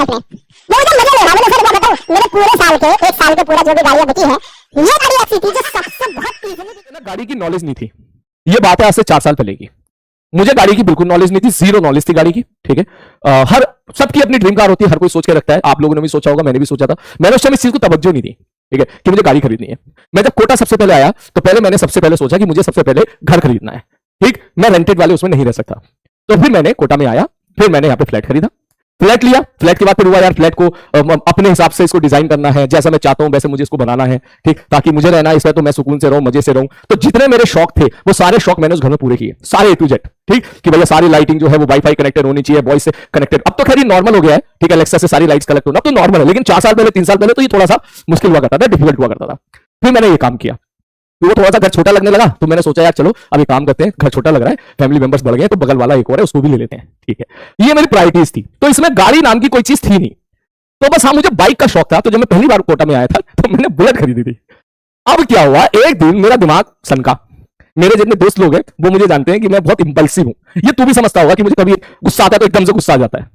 Bank में। वो मुझे मजे ले रहा, मैंने क्या बताऊं, मेरे पूरे साल के, एक साल के पूरा जो भी गाड़ियां बिकी है, ये गाड़ी ऐसी थी जो सबसे बहुत इजीली। गाड़ी की नॉलेज नहीं थी, ये बात है आज से 4 साल पहले की। मुझे गाड़ी की बिल्कुल नॉलेज नहीं थी, जीरो नॉलेज थी गाड़ी की, ठीक है। हर सबकी अपनी ड्रीम कार होती है, हर कोई सोच के रखता है, आप लोगों ने भी सोचा होगा, मैंने भी सोचा था। मैंने उस टाइम इस चीज को तवज्जो नहीं दी, ठीक है, कि मुझे गाड़ी खरीदनी है। मैं जब कोटा सबसे पहले आया तो पहले मैंने सबसे पहले सोचा कि मुझे सबसे पहले घर खरीदना है, ठीक, मैं रेंटेड वाले उसमें नहीं रह सकता। तो फिर मैंने कोटा में आया, फिर मैंने यहाँ पे फ्लैट खरीदा, फ्लैट लिया, फ्लैट के बाद फिर हुआ यार फ्लैट को अपने हिसाब से इसको डिजाइन करना है, जैसा मैं चाहता हूं वैसे मुझे इसको बनाना है, ठीक, ताकि मुझे रहना है इसमें तो मैं सुकून से रहूं, मजे से रहूं। तो जितने मेरे शौक थे वो सारे शौक मैंने उस घर में पूरे किए, सारे A to Z, ठीक, कि भैया सारी लाइटिंग जो है वो वाईफाई कनेक्टेड होनी चाहिए, वॉइस से कनेक्टेड। अब तो खैर नॉर्मल हो गया है, ठीक है, एलेक्सा से सारी लाइट्स कलेक्ट होना, अब तो नॉर्मल है, लेकिन 4 साल पहले 3 साल पहले तो ये थोड़ा सा मुश्किल हुआ करता था, डिफिकल्ट हुआ करता था। फिर मैंने ये काम किया, वो थोड़ा सा घर छोटा लगने लगा, तो मैंने सोचा यार चलो अभी काम करते हैं, घर छोटा लग रहा है, फैमिली मेंबर्स बढ़ गए, तो बगल वाला एक और है उसको भी ले लेते हैं, ठीक है। ये मेरी प्रायोरिटीज थी, तो इसमें गाड़ी नाम की कोई चीज थी नहीं। तो बस हाँ, मुझे बाइक का शौक था, तो जब मैं पहली बार कोटा में आया था तो मैंने बुलेट खरीदी थी। अब क्या हुआ, एक दिन मेरा दिमाग सनका। मेरे जितने दोस्त लोग हैं वो मुझे जानते हैं कि मैं बहुत इंपल्सिव हूं, ये तू भी समझता होगा कि मुझे कभी गुस्सा आता है तो एकदम से गुस्सा आ जाता है,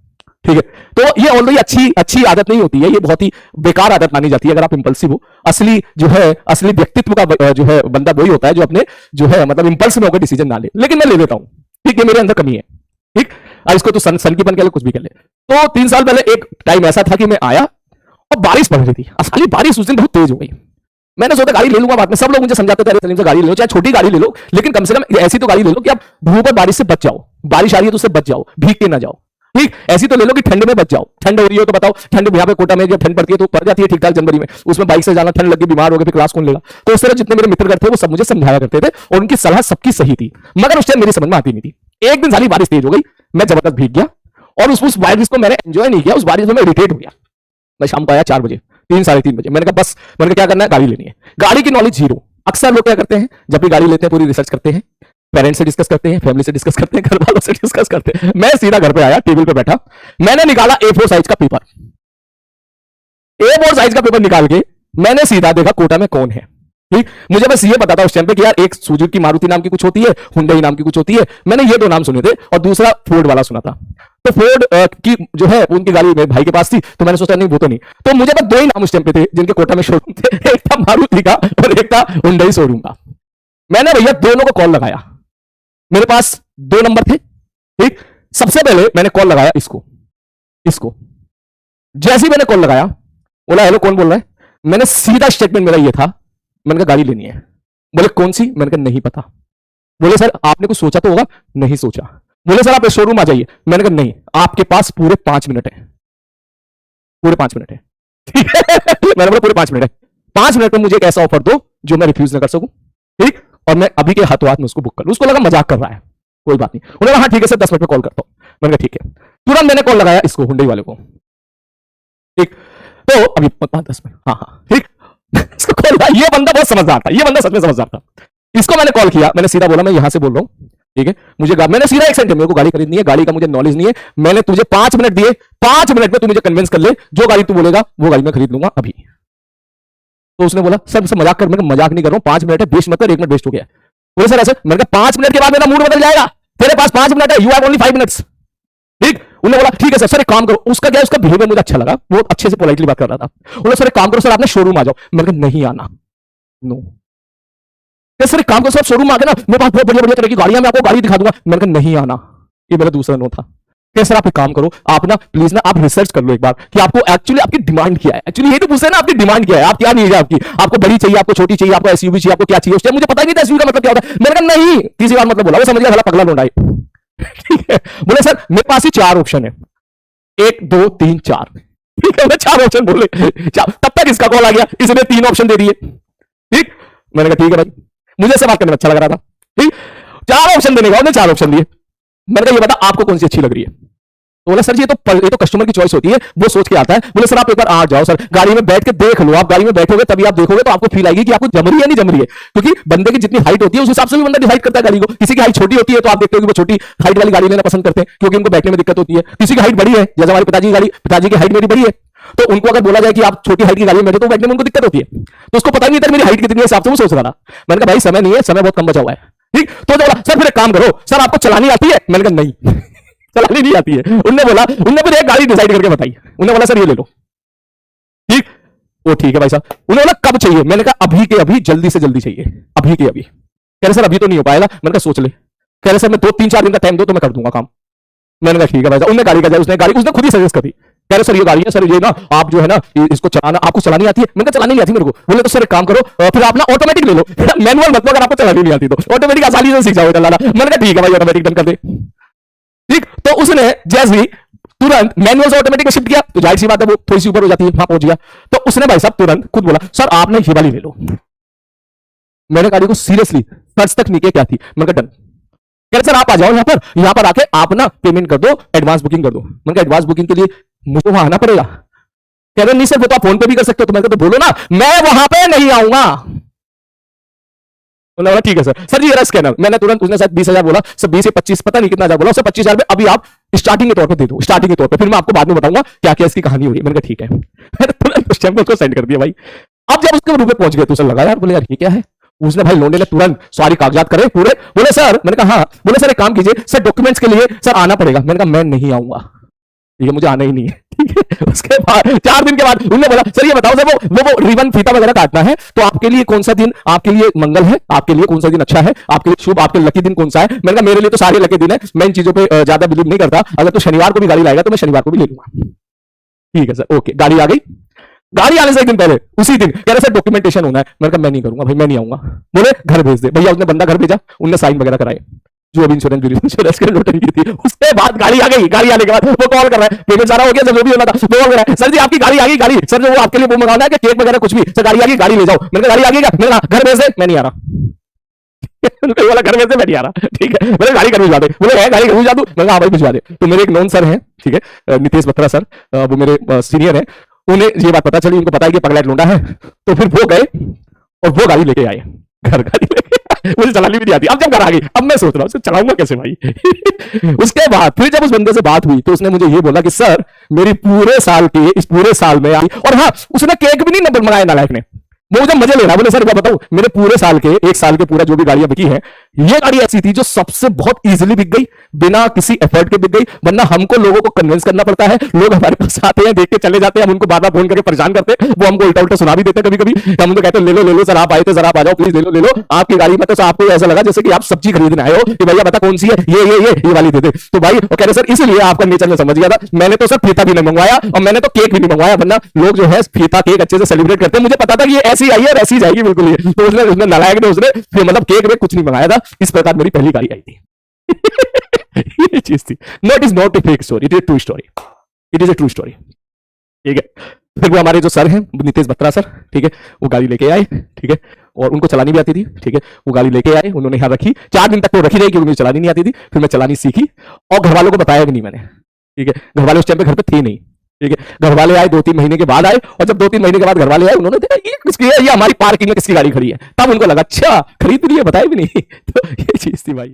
ठीक है। तो ये ऑलरेडी अच्छी आदत नहीं होती है, ये बहुत ही बेकार आदत मानी जाती है अगर आप इंपल्सिव हो। असली जो है, असली व्यक्तित्व का जो है बंदा वही होता है जो अपने जो है मतलब इंपल्स में होकर डिसीजन ना ले, लेकिन मैं ले लेता हूं, ठीक है, मेरे अंदर कमी है, ठीक। और इसको तो सन की बन के कुछ भी कर ले। तो 3 साल पहले एक टाइम ऐसा था कि मैं आया और बारिश पड़ रही थी, असली बारिश उस दिन बहुत तेज हो गई। मैंने सोचा गाड़ी ले लूंगा, बाद में सब लोग मुझे समझाते थे अरे सलीम से गाड़ी ले लो, चाहे छोटी गाड़ी ले लो, लेकिन कम से कम ऐसी तो गाड़ी ले लो कि आप धूप और बारिश से बच जाओ, बारिश आ रही है तो उससे बच जाओ, भीग के ना जाओ, ठीक। ऐसी तो ले लो कि ठंड में बच जाओ, ठंड हो रही हो तो बताओ, ठंड यहाँ पे कोटा में जब ठंड पड़ती है तो पड़ जाती है ठीक ठाक जनवरी में, उसमें बाइक से जाना, ठंड लगी बीमार हो गए फिर क्लास कौन लेगा। तो उस तरह जितने मेरे मित्र थे वो सब मुझे समझाया करते थे और उनकी सलाह सबकी सही थी, मगर उस टाइम मेरी समझ में आती नहीं थी। एक दिन सारी बारिश तेज हो गई, मैं जबरदस्त भीग गया और उस बारिश को मैंने एंजॉय नहीं किया, उस बारिश में मैं इरिटेट हो गया। मैं शाम को आया 4 बजे, 3 साढ़े 3 बजे, मैंने कहा बस, मैंने क्या करना है, गाड़ी लेनी है। गाड़ी की नॉलेज जीरो। अक्सर लोग क्या करते हैं, जब भी गाड़ी लेते हैं पूरी रिसर्च करते हैं, पेरेंट्स से डिस्कस करते हैं, फैमिली से डिस्कस करते हैं, घर वालों से डिस्कस करते हैं। मैं सीधा घर पे आया, टेबल पे बैठा, मैंने निकाला A4 साइज का पेपर, A4 साइज का पेपर निकाल के मैंने सीधा देखा कोटा में कौन है, ठीक। मुझे बस ये पता था उस टाइम पे कि यार एक सुजुकी मारुति नाम की कुछ होती है, हुंडई नाम की कुछ होती है, मैंने ये 2 नाम सुने थे और दूसरा फोर्ड वाला सुना था। तो फोर्ड की जो है उनकी गाड़ी मेरे भाई के पास थी, तो मैंने सोचा नहीं वो तो नहीं, तो मुझे बस 2 ही नाम उस टाइम पे थे जिनके कोटा में शोरूम थे, एक था मारुति का और एक था हुंडई शोरूम का। मैंने भैया दोनों को कॉल लगाया, मेरे पास 2 नंबर थे, ठीक। सबसे पहले मैंने कॉल लगाया इसको, जैसे ही मैंने कॉल लगाया, बोला हेलो कौन बोल रहा है, मैंने सीधा स्टेटमेंट मेरा ये था, मैंने कहा गाड़ी लेनी है। बोले कौन सी, मैंने कहा नहीं पता। बोले सर आपने कुछ सोचा तो होगा, नहीं सोचा। बोले सर आप शोरूम आ जाइए, मैंने कहा नहीं, आपके पास पूरे 5 मिनट है, पूरे 5 मिनट है, ठीक है। मैंने बोला पूरे 5 मिनट है, 5 मिनट में मुझे एक ऐसा ऑफर दो जो मैं रिफ्यूज ना कर सकूं, ठीक, और मैं अभी के हाथों हाथ में उसको बुक कर लूं। उसको लगा मजाक कर रहा है, कोई बात नहीं। उन्होंने कहा हाँ ठीक है सर 10 मिनट में कॉल करता हूं। मैंने कहा ठीक है। तुरंत मैंने कॉल लगाया इसको, हुंडई वाले को, ठीक। तो अभी 10 मिनट, हाँ ठीक। इसको कॉल, ये बंदा बहुत समझदार था, ये बंदा सच में समझदार था। इसको मैंने कॉल किया, मैंने सीधा बोला मैं यहां से बोल रहा हूं, ठीक है, मुझे मैंने सीधा एक सेंटेंस, मेरे को गाड़ी खरीदनी है, गाड़ी का मुझे नॉलेज नहीं है, मैंने तुझे 5 मिनट दिए, 5 मिनट में तू मुझे कन्विंस कर ले, जो गाड़ी तू बोलेगा वो गाड़ी मैं खरीद लूंगा अभी। तो उसने बोला सर मुझसे मजाक कर, मैं मजाक नहीं कर रहा हूं, 5 मिनट है, 20 मत कर, 1 मिनट वेस्ट हो गया। बोले सर ऐसे, मैंने कहा 5 मिनट के बाद मेरा मूड बदल जाएगा, तेरे पास 5 मिनट है, यू हैव ओनली 5 मिनट्स, ठीक। उन्होंने बोला ठीक है सर एक काम करो, उसका क्या, उसका बिहेवियर मुझे अच्छा लगा, वो अच्छे से पोलाइटली बात कर रहा था। उन्होंने सर एक काम करो, सर आपने शोरूम आ जाओ। मैंने कहा नहीं आना, नो। सर एक काम करो, सर शोरूम आ गए ना, मेरे पास बहुत बढ़िया बढ़िया तरह की गाड़ियां, मैं आपको गाड़ी दिखा दूंगा। मैंने कहा नहीं आना, ये मेरा दूसरा नो था। क्या सर आप एक काम करो, आप ना प्लीज ना आप रिसर्च कर लो एक बार कि आपको एक्चुअली आपकी डिमांड क्या है। एक्चुअली ये तो पूछते हैं ना आपकी डिमांड क्या है, आप क्या नहीं है आपकी, आपको बड़ी चाहिए, आपको छोटी चाहिए, आपको एसयूवी चाहिए, आपको क्या चाहिए। उस टाइम मुझे पता ही नहीं था एसयूवी का मतलब क्या होता है। मैंने कहा नहीं, तीसरी बार मतलब बोला, वो समझ गया साला पगला लोंडा है, ठीक है। बोले सर मेरे पास ही 4 ऑप्शन है, 1 2 3 4, ठीक है। मैं 4 ऑप्शन बोले, तब तक इसका कॉल आ गया, इसने 3 ऑप्शन दे दिए, ठीक। मैंने कहा ठीक है भाई, मुझे ऐसे बात करने में अच्छा लग रहा था, ठीक। 4 ऑप्शन देने का, 4 ऑप्शन दिए। मैंने कहा ये बता आपको कौन सी अच्छी लग रही है। तो बोला सर जी ये तो कस्टमर की चॉइस होती है, वो सोच के आता है। बोले सर आप एक बार आ जाओ सर, गाड़ी में बैठ के देख लो, आप गाड़ी में बैठोगे तभी आप देखोगे तो आपको फील आएगी कि आपको जम रही है नहीं जम रही है, क्योंकि बंदे की जितनी हाइट होती है उस हिसाब से भी बंदा डिसाइड करता है गाड़ी को। किसी की हाइट छोटी होती है तो आप देखते हो कि वो छोटी हाइट वाली गाड़ी लेना पसंद करते हैं क्योंकि उनको बैठने में दिक्कत होती है। किसी की हाइट बड़ी है, जैसे हमारे पिताजी की हाइट मेरी बड़ी है, तो उनको अगर बोला जाए कि आप छोटी हाइट की गाड़ी में बैठे तो बैठने में उनको दिक्कत होती है। तो उसको पता नहीं था मेरी हाइट कितनी है, हिसाब से वो सोच रहा था। मैंने कहा भाई समय नहीं है, समय बहुत कम बचा हुआ है, ठीक। तो बोला सर फिर एक काम करो, सर आपको चलानी आती है। मैंने कहा नहीं। चलानी नहीं आती है। उनने फिर एक गाड़ी डिसाइड करके बताई। उन्होंने बोला सर ये ले लो। ठीक, वो ठीक है भाई साहब। उन्होंने बोला कब चाहिए? मैंने कहा अभी के अभी, जल्दी से जल्दी चाहिए, अभी के अभी। कह रहे सर अभी तो नहीं हो पाएगा। मैंने कहा सोच ले। कह रहे सर मैं 2-3-4 दिन का टाइम दो तो मैं कर दूंगा काम। मैंने कहा ठीक है भाई साहब। उन्होंने गाड़ी का उसने खुद ही सजेस्ट करी। कह रहे सर ये गाड़ी है सर, ये ना आप जो है ना इसको चलाना, आपको चलानी आती है? मैंने कहा चलानी नहीं आती मेरे को। बोले तो सर एक काम करो फिर आप ना ऑटोमेटिक ले लो, मैनुअल मत लो, अगर आपको चलानी नहीं आती तो ऑटोमेटिक आसानी से सीख जाओगे चलाना। मैंने कहा ठीक है भाई ऑटोमेटिक डन कर दे। ठीक, तो उसने जैसे ही तुरंत मैनुअल से ऑटोमेटिक में शिफ्ट किया तो जाहिर सी बात है वो थोड़ी सी ऊपर हो जाती है, वहां पहुंच गया। तो उसने भाई साहब तुरंत खुद बोला सर आपने ये वाली ले लो। मैंने गाड़ी को सीरियसली सर्च तक नहीं किया क्या थी। मैंने कहा डन। कह रहे सर आप आ जाओ यहां पर आके आप ना पेमेंट कर दो, एडवांस बुकिंग कर दो। मैंने कहा एडवांस बुकिंग के लिए मुझे वहां आना पड़ेगा? कह रहे नहीं सर वो तो आप फोन पे भी कर सकते हो। तो मैंने कहा तो बोलो ना मैं वहां पे नहीं आऊंगा। उन्होंने बोला ठीक है सर जी ये रहा स्कैनर। मैंने तुरंत, उसने शायद 20,000 बोला, सर 20 से 25 पता नहीं कितना हजार बोला, उससे 25,000 रुपए अभी आप स्टार्टिंग के तौर पे दे दो, स्टार्टिंग के तौर पे, फिर मैं आपको बाद में बताऊंगा क्या क्या इसकी कहानी हो रही है। मैंने कहा ठीक है। मैंने तुरंत उस टाइम को सेंड कर दिया भाई। अब जब उसके रूप में पहुंच गए तो उसे लगा यार, बोले यार ये क्या है। उसने भाई लोने ने तुरंत सारी कागजात करे पूरे। बोले सर, मैंने कहा हाँ। बोले सर एक काम कीजिए सर डॉक्यूमेंट्स के लिए सर आना पड़ेगा। मैंने कहा मैं नहीं आऊंगा, ये मुझे आना ही नहीं है। ठीक है, उसके बाद 4 दिन के बाद उन्होंने बोला सर ये बताओ सर वो रिबन फीता वगैरह काटना है तो आपके लिए कौन सा दिन आपके लिए मंगल है, आपके लिए कौन सा दिन अच्छा है, आपके लिए शुभ, आपके लकी दिन कौन सा है। मैंने कहा मेरे लिए तो सारे लकी दिन है, मैं इन चीजों पे ज्यादा बिलीव नहीं करता। अगर तो शनिवार को भी गाड़ी लाएगा तो मैं शनिवार को भी ले लूंगा। ठीक है सर, ओके। गाड़ी आ गई। गाड़ी आने से एक दिन पहले उसी दिन कह रहे सर डॉक्यूमेंटेशन होना है। मैंने कहा मैं नहीं करूंगा भाई, मैं नहीं आऊंगा। बोले घर भेज दे। भैया उसने बंदा घर भेजा, उनने साइन वगैरह कराए जो अभी इंश्योरेंस के नोटरी की थी। उसके बाद गाड़ी आ गई। गाड़ी आने के बाद वो कॉल कर रहा है, पेमेंट सारा हो गया, जब जो भी होना था वो कॉल कर रहा है, सर जी आपकी गाड़ी आ गई। गाड़ी सर जो वो आपके लिए वो मंगाना है कि केक वगैरह कुछ भी, सर गाड़ी आ गई, गाड़ी ले जाओ। मैंने कहा गाड़ी आ गई क्या? मैंने कहा घर भेज दे, मैं नहीं आ रहा। बोला घर भेज दे, मैं नहीं आ रहा। ठीक है, मैंने गाड़ी घर भिजवा दे। बोले गाड़ी घर भिजवा दूं? मैंने कहा हाँ भाई भिजवा दे। तो मेरे एक नॉन सर हैं, ठीक है, नितेश बत्रा सर, वो मेरे सीनियर है। उन्हें ये बात पता चली, उनको पता है कि पगला लौंडा है, तो फिर वो गए और वो गाड़ी लेके आए। घर गाड़ी लेके मुझे चलानी भी नहीं आती। अब जब घर आ गई अब मैं सोच रहा हूँ चलाऊंगा कैसे भाई। उसके बाद फिर जब उस बंदे से बात हुई तो उसने मुझे ये बोला कि सर मेरी पूरे साल की, इस पूरे साल में आई, और हाँ उसने केक भी नहीं नंबर मंगाया नालायक ने। वो जब मजे ले रहा, बोले सर मैं बताऊं मेरे पूरे साल के 1 साल के पूरा जो भी गाड़ियां बिकी है, ये गाड़ी ऐसी थी जो सबसे बहुत इजीली बिक गई, बिना किसी एफर्ट के बिक गई। वरना हमको लोगों को कन्विंस करना पड़ता है, लोग हमारे पास आते हैं, देख के चले जाते हैं, हम उनको बार बार फोन करके परेशान करते हैं, वो हमको उल्टा उल्टा सुना भी देते हैं। कभी कभी हम उनको कहते हैं ले लो सर, आप आए थे सर, आप आ जाओ प्लीज, ले लो आपकी गाड़ी में। तो आपको ऐसा लगा जैसे कि आप सब्जी खरीदने आए हो कि भैया बता कौन सी है, ये वाली दे दे। तो भाई वो कह रहे सर इसलिए आपका नेचर में समझ गया था। मैंने तो सर फीता भी नहीं मंगवाया और मैंने तो केक भी नहीं मंगवाया, वरना लोग जो है फीता केक अच्छे से सेलिब्रेट करते हैं। मुझे पता था कि ये ऐसी आई है और ऐसी जाएगी बिल्कुल ही। तो उसने नालायक ने उसने फिर मतलब केक में कुछ नहीं मंगाया था। इस प्रकार मेरी पहली गाड़ी आई थी। ये चीज थी। No it is not a fake story, it is true story, it is a true story. ठीक है, फिर वो हमारे जो सर हैं नितेश बत्रा सर, ठीक है, वो गाड़ी लेके आए, ठीक है, और उनको चलानी भी आती थी। ठीक है, वो गाड़ी लेके आए, उन्होंने यहाँ रखी 4 दिन तक तो रखी रही क्योंकि मुझे चलानी नहीं आती थी। फिर मैं चलानी सीखी और घर वालों को बताया भी नहीं मैंने। ठीक है, घर वाले उस टाइम पे घर पे थे नहीं। ठीक है, घर वाले आए 2-3 महीने के बाद आए, और जब 2-3 महीने के बाद घर वाले आए उन्होंने देखा ये किसकी है, ये हमारी पार्किंग में किसकी गाड़ी खड़ी है। तब उनको लगा अच्छा खरीद ली है, बताया भी नहीं। तो ये चीज थी भाई।